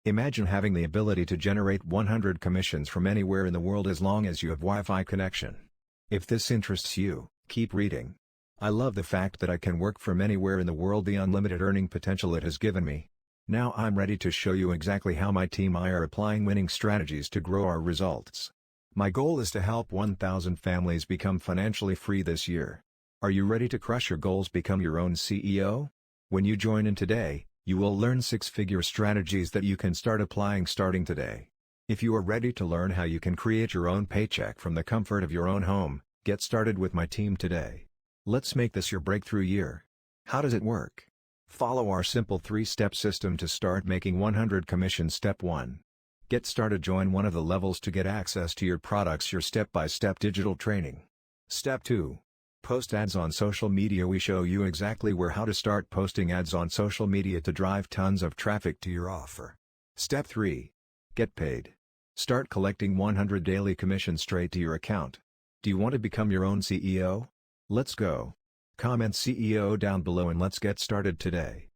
Imagine having the ability to generate 100 commissions from anywhere in the world as long as you have Wi-Fi connection. If this interests you, keep reading. I love the fact that I can work from anywhere in the world, the unlimited earning potential it has given me. Now I'm ready to show you exactly how my team and I are applying winning strategies to grow our results. My goal is to help 1,000 families become financially free this year. Are you ready to crush your goals, become your own CEO? When you join in today, you will learn 6-figure strategies that you can start applying starting today. If you are ready to learn how you can create your own paycheck from the comfort of your own home, get started with my team today. Let's make this your breakthrough year. How does it work? Follow our simple 3-step system to start making 100 commissions. Step 1. Get started. Join one of the levels to get access to your products, your step-by-step digital training. Step 2. Post ads on social media. We show you exactly how to start posting ads on social media to drive tons of traffic to your offer. Step 3. Get paid. Start collecting 100 daily commissions straight to your account. Do you want to become your own CEO? Let's go. Comment CEO down below and let's get started today.